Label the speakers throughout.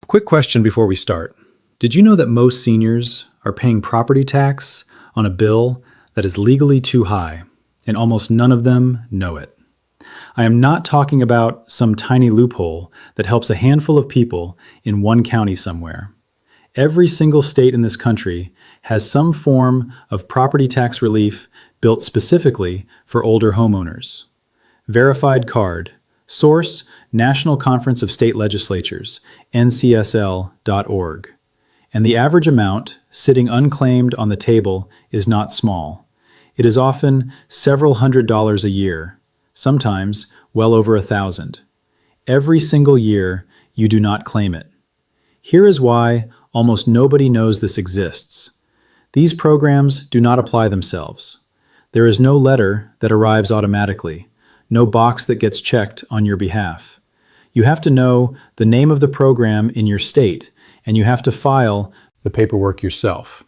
Speaker 1: Quick question before we start. Did you know that most seniors are paying property tax on a bill that is legally too high, and almost none of them know it? I am not talking about some tiny loophole that helps a handful of people in one county somewhere. Every single state in this country has some form of property tax relief built specifically for older homeowners. Verified card. Source: National Conference of State Legislatures, ncsl.org. And the average amount sitting unclaimed on the table is not small. It is often several $100s a year, sometimes well over $1,000. Every single year, you do not claim it. Here is why almost nobody knows this exists. These programs do not apply themselves. There is no letter that arrives automatically, no box that gets checked on your behalf. You have to know the name of the program in your state, and you have to file the paperwork yourself.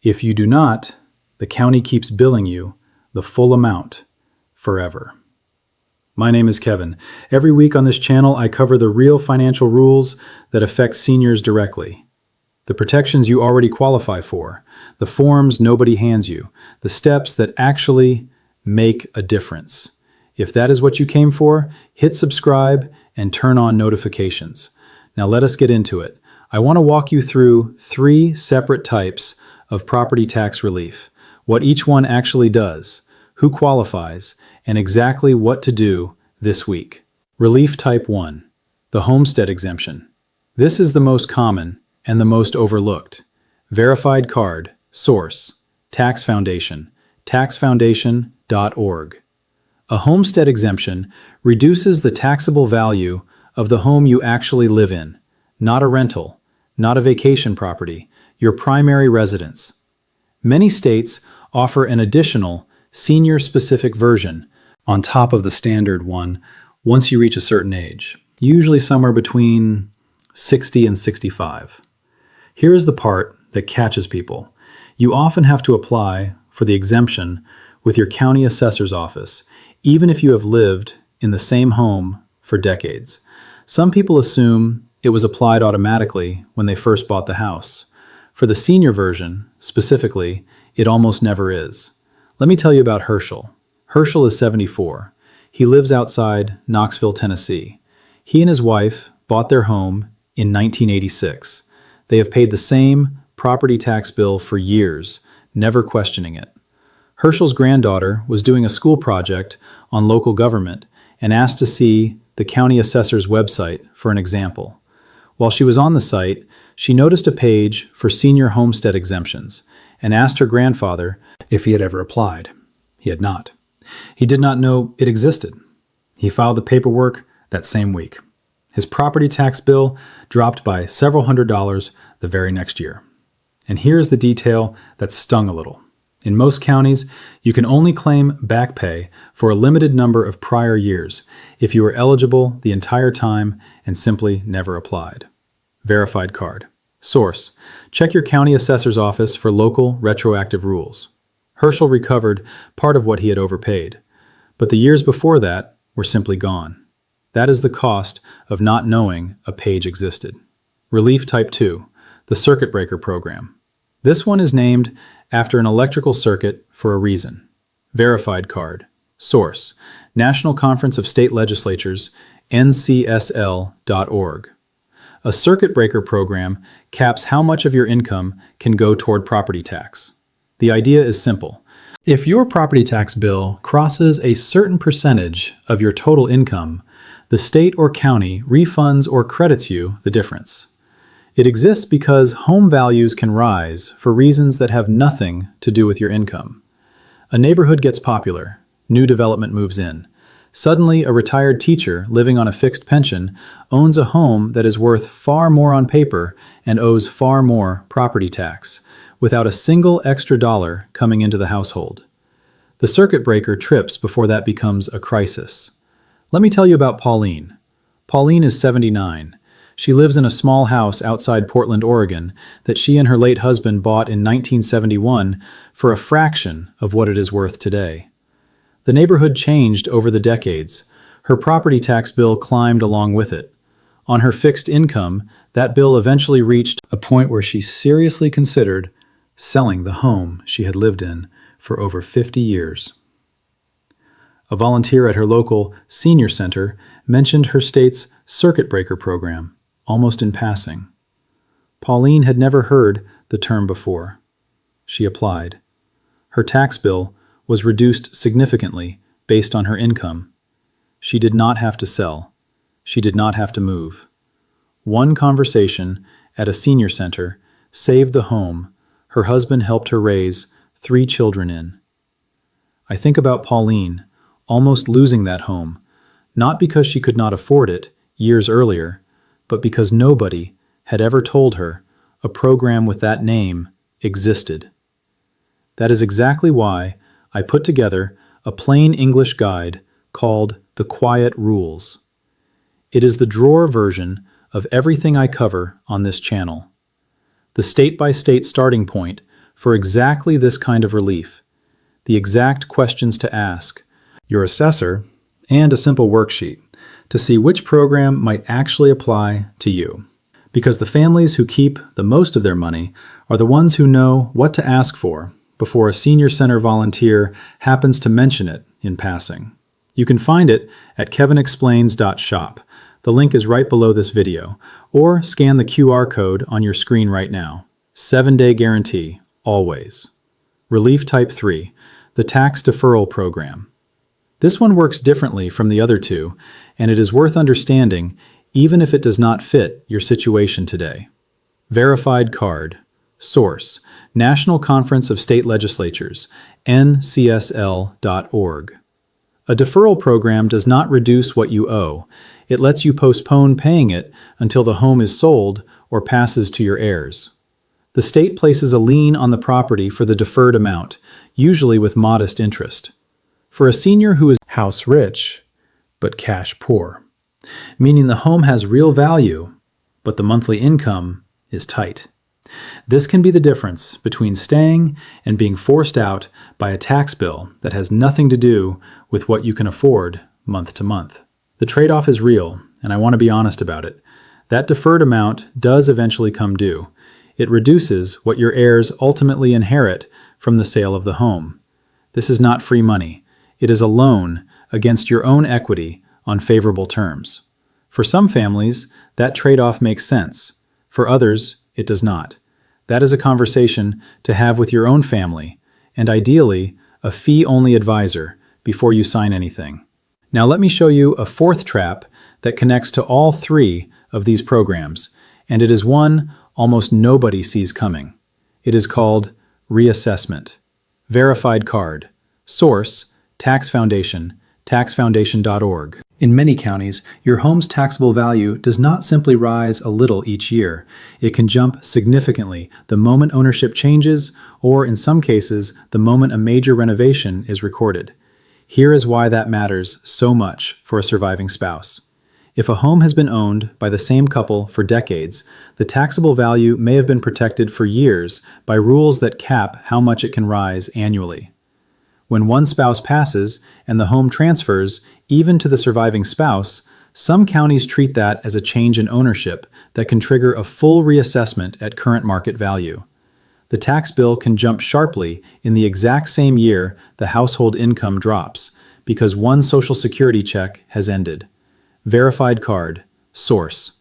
Speaker 1: If you do not, the county keeps billing you the full amount forever. My name is Kevin. Every week on this channel, I cover the real financial rules that affect seniors directly. The protections you already qualify for, the forms nobody hands you, the steps that actually make a difference. If that is what you came for, hit subscribe and turn on notifications. Now let us get into it. I want to walk you through 3 separate types of property tax relief, what each one actually does, who qualifies, and exactly what to do this week. Relief Type 1, the Homestead Exemption. This is the most common and the most overlooked. Verified card. Source: Tax Foundation, taxfoundation.org. A homestead exemption reduces the taxable value of the home you actually live in, not a rental, not a vacation property, your primary residence. Many states offer an additional, senior-specific version on top of the standard one once you reach a certain age, usually somewhere between 60 and 65. Here is the part that catches people. You often have to apply for the exemption with your county assessor's office, even if you have lived in the same home for decades. Some people assume it was applied automatically when they first bought the house. For the senior version, specifically, it almost never is. Let me tell you about Herschel. Herschel is 74. He lives outside Knoxville, Tennessee. He and his wife bought their home in 1986. They have paid the same property tax bill for years, never questioning it. Herschel's granddaughter was doing a school project on local government and asked to see the county assessor's website for an example. While she was on the site, she noticed a page for senior homestead exemptions and asked her grandfather if he had ever applied. He had not. He did not know it existed. He filed the paperwork that same week. His property tax bill dropped by several $100s the very next year. And here's the detail that stung a little. In most counties, you can only claim back pay for a limited number of prior years if you were eligible the entire time and simply never applied. Verified card. Source: check your county assessor's office for local retroactive rules. Herschel recovered part of what he had overpaid, but the years before that were simply gone. That is the cost of not knowing a page existed. Relief Type 2, the Circuit Breaker Program. This one is named after an electrical circuit for a reason. Verified card. Source: National Conference of State Legislatures, ncsl.org. A circuit breaker program caps how much of your income can go toward property tax. The idea is simple. If your property tax bill crosses a certain percentage of your total income, the state or county refunds or credits you the difference. It exists because home values can rise for reasons that have nothing to do with your income. A neighborhood gets popular, new development moves in. Suddenly, a retired teacher living on a fixed pension owns a home that is worth far more on paper and owes far more property tax, without a single extra dollar coming into the household. The circuit breaker trips before that becomes a crisis. Let me tell you about Pauline. Pauline is 79. She lives in a small house outside Portland, Oregon, that she and her late husband bought in 1971 for a fraction of what it is worth today. The neighborhood changed over the decades. Her property tax bill climbed along with it. On her fixed income, that bill eventually reached a point where she seriously considered selling the home she had lived in for over 50 years. A volunteer at her local senior center mentioned her state's circuit breaker program, almost in passing. Pauline had never heard the term before. She applied. Her tax bill was reduced significantly based on her income. She did not have to sell. She did not have to move. One conversation at a senior center saved the home her husband helped her raise 3 children in. I think about Pauline almost losing that home, not because she could not afford it years earlier, but because nobody had ever told her a program with that name existed. That is exactly why I put together a plain English guide called The Quiet Rules. It is the drawer version of everything I cover on this channel. The state-by-state starting point for exactly this kind of relief, the exact questions to ask, your assessor, and a simple worksheet to see which program might actually apply to you. Because the families who keep the most of their money are the ones who know what to ask for before a senior center volunteer happens to mention it in passing. You can find it at kevinexplains.shop. The link is right below this video, or scan the QR code on your screen right now. 7-day guarantee, always. Relief Type 3, the Tax Deferral Program. This one works differently from the other two, and it is worth understanding even if it does not fit your situation today. Verified card. Source: National Conference of State Legislatures, ncsl.org. A deferral program does not reduce what you owe. It lets you postpone paying it until the home is sold or passes to your heirs. The state places a lien on the property for the deferred amount, usually with modest interest. For a senior who is house rich, but cash poor, meaning the home has real value, but the monthly income is tight. This can be the difference between staying and being forced out by a tax bill that has nothing to do with what you can afford month to month. The trade-off is real, and I want to be honest about it. That deferred amount does eventually come due. It reduces what your heirs ultimately inherit from the sale of the home. This is not free money. It is a loan against your own equity on favorable terms. For some families, that trade-off makes sense. For others, it does not. That is a conversation to have with your own family, and ideally, a fee-only advisor before you sign anything. Now let me show you a fourth trap that connects to all 3 of these programs, and it is one almost nobody sees coming. It is called reassessment. Verified card. Source: Tax Foundation, taxfoundation.org. In many counties, your home's taxable value does not simply rise a little each year. It can jump significantly the moment ownership changes, or in some cases, the moment a major renovation is recorded. Here is why that matters so much for a surviving spouse. If a home has been owned by the same couple for decades, the taxable value may have been protected for years by rules that cap how much it can rise annually. When one spouse passes and the home transfers, even to the surviving spouse, some counties treat that as a change in ownership that can trigger a full reassessment at current market value. The tax bill can jump sharply in the exact same year the household income drops, because one Social Security check has ended. Verified card. Source: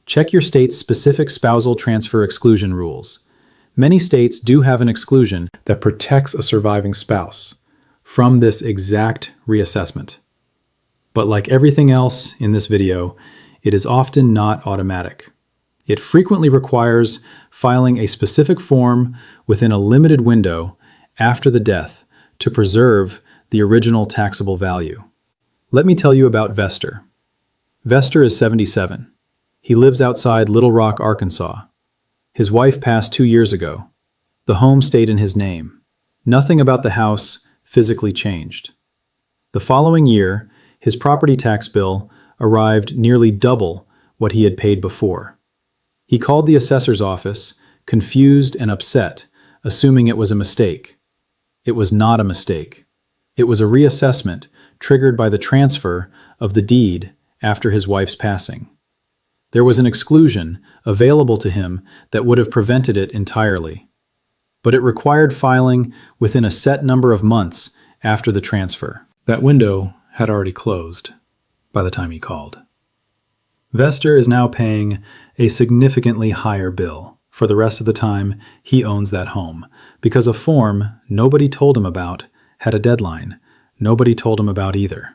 Speaker 1: Check your state's specific spousal transfer exclusion rules. Many states do have an exclusion that protects a surviving spouse from this exact reassessment. But like everything else in this video, it is often not automatic. It frequently requires filing a specific form within a limited window after the death to preserve the original taxable value. Let me tell you about Vester. Vester is 77. He lives outside Little Rock, Arkansas. His wife passed 2 years ago. The home stayed in his name. Nothing about the house physically changed. The following year, his property tax bill arrived nearly double what he had paid before. He called the assessor's office, confused and upset, assuming it was a mistake. It was not a mistake. It was a reassessment triggered by the transfer of the deed after his wife's passing. There was an exclusion available to him that would have prevented it entirely, but it required filing within a set number of months after the transfer. That window had already closed by the time he called. Vester is now paying a significantly higher bill for the rest of the time he owns that home because a form nobody told him about had a deadline nobody told him about either.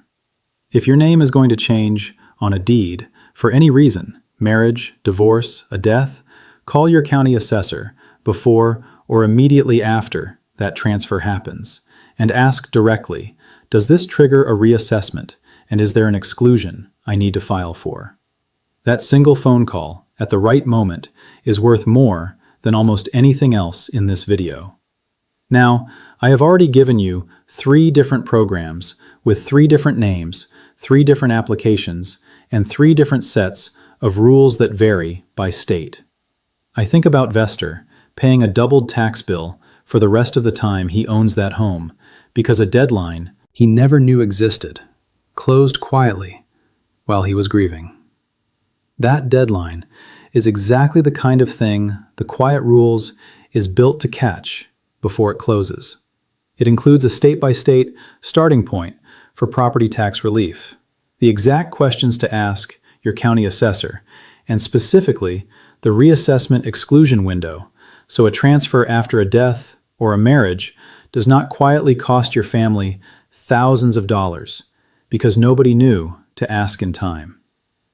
Speaker 1: If your name is going to change on a deed for any reason, marriage, divorce, a death, call your county assessor before or immediately after that transfer happens and ask directly, does this trigger a reassessment and is there an exclusion I need to file for? That single phone call at the right moment is worth more than almost anything else in this video. Now, I have already given you 3 different programs with 3 different names, 3 different applications, and 3 different sets of rules that vary by state. I think about Vester paying a doubled tax bill for the rest of the time he owns that home because a deadline he never knew existed closed quietly while he was grieving. That deadline is exactly the kind of thing the Quiet Rules is built to catch before it closes. It includes a state-by-state starting point for property tax relief, the exact questions to ask your county assessor, and specifically the reassessment exclusion window, so a transfer after a death or a marriage does not quietly cost your family thousands of dollars because nobody knew to ask in time.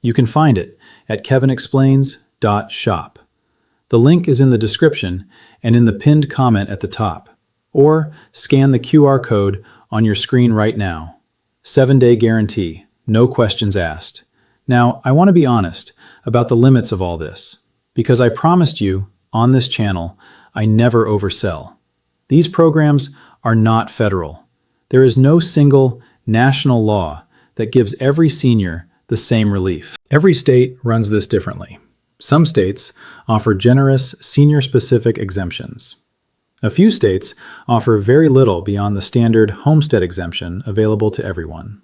Speaker 1: You can find it at kevinexplains.shop. The link is in the description and in the pinned comment at the top, or scan the QR code on your screen right now. 7-day guarantee, no questions asked. Now, I want to be honest about the limits of all this, because I promised you on this channel I never oversell. These programs are not federal. There is no single national law that gives every senior the same relief. Every state runs this differently. Some states offer generous senior-specific exemptions. A few states offer very little beyond the standard Homestead exemption available to everyone.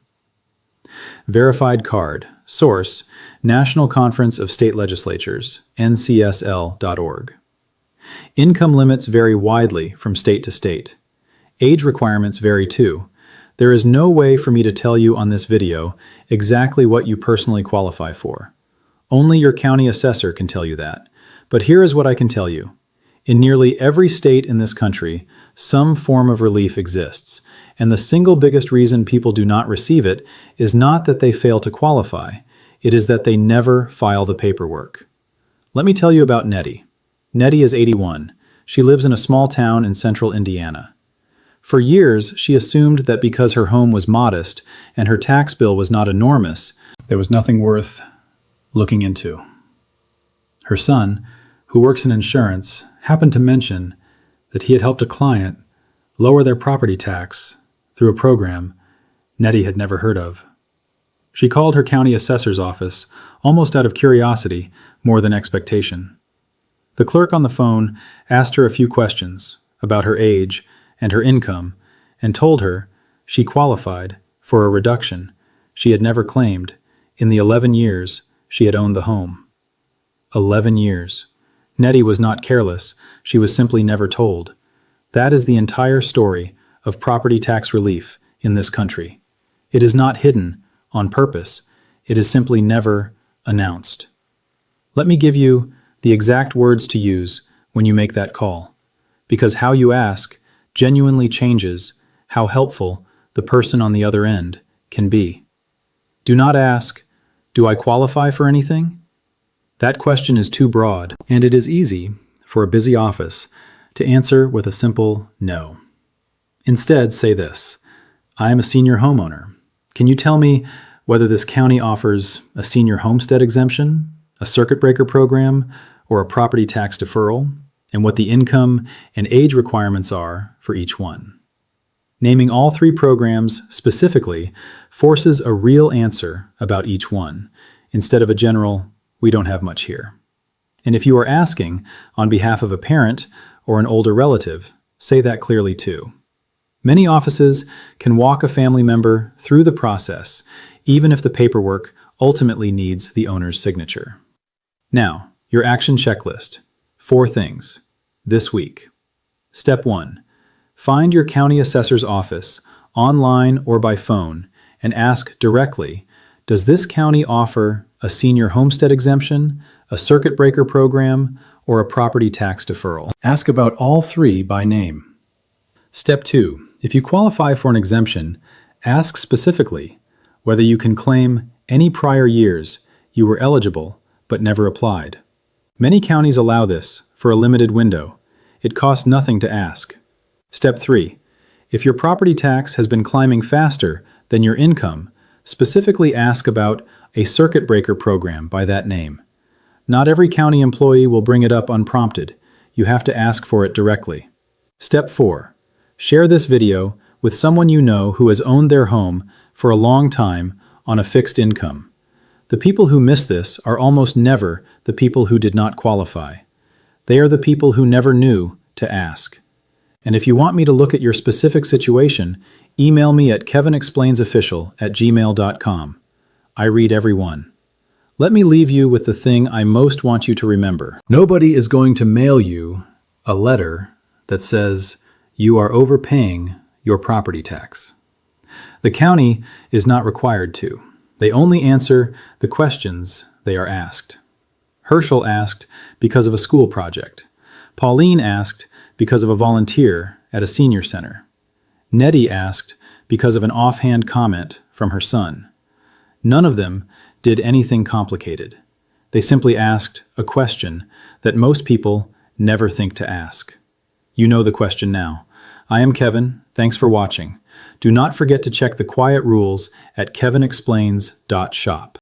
Speaker 1: Verified card. Source: National Conference of State Legislatures, ncsl.org. Income limits vary widely from state to state. Age requirements vary too. There is no way for me to tell you on this video exactly what you personally qualify for. Only your county assessor can tell you that. But here is what I can tell you. In nearly every state in this country, some form of relief exists, and the single biggest reason people do not receive it is not that they fail to qualify, it is that they never file the paperwork. Let me tell you about Nettie. Nettie is 81. She lives in a small town in central Indiana. For years, she assumed that because her home was modest and her tax bill was not enormous, there was nothing worth looking into. Her son, who works in insurance, happened to mention that he had helped a client lower their property tax through a program Nettie had never heard of. She called her county assessor's office almost out of curiosity more than expectation. The clerk on the phone asked her a few questions about her age and her income and told her she qualified for a reduction she had never claimed in the 11 years she had owned the home. 11 years. Nettie was not careless, she was simply never told. That is the entire story of property tax relief in this country. It is not hidden on purpose, it is simply never announced. Let me give you the exact words to use when you make that call, because how you ask genuinely changes how helpful the person on the other end can be. Do not ask, "Do I qualify for anything?" That question is too broad, and it is easy for a busy office to answer with a simple no. Instead, say this: I am a senior homeowner. Can you tell me whether this county offers a senior homestead exemption, a circuit breaker program, or a property tax deferral, and what the income and age requirements are for each one? Naming all 3 programs specifically forces a real answer about each one, instead of a general, "We don't have much here." And if you are asking on behalf of a parent or an older relative, say that clearly too. Many offices can walk a family member through the process, even if the paperwork ultimately needs the owner's signature. Now, your action checklist. 4 things. This week. Step 1. Find your county assessor's office, online or by phone, and ask directly, does this county offer a senior homestead exemption, a circuit breaker program, or a property tax deferral? Ask about all 3 by name. Step 2. If you qualify for an exemption, ask specifically whether you can claim any prior years you were eligible but never applied. Many counties allow this for a limited window. It costs nothing to ask. Step 3. If your property tax has been climbing faster than your income, specifically ask about a circuit breaker program by that name. Not every county employee will bring it up unprompted. You have to ask for it directly. Step 4. Share this video with someone you know who has owned their home for a long time on a fixed income. The people who miss this are almost never the people who did not qualify. They are the people who never knew to ask. And if you want me to look at your specific situation, email me at kevinexplainsofficial@gmail.com. I read every one. Let me leave you with the thing I most want you to remember. Nobody is going to mail you a letter that says you are overpaying your property tax. The county is not required to. They only answer the questions they are asked. Herschel asked because of a school project. Pauline asked because of a volunteer at a senior center. Nettie asked because of an offhand comment from her son. None of them did anything complicated. They simply asked a question that most people never think to ask. You know the question now. I am Kevin. Thanks for watching. Do not forget to check the quiet rules at kevinexplains.shop.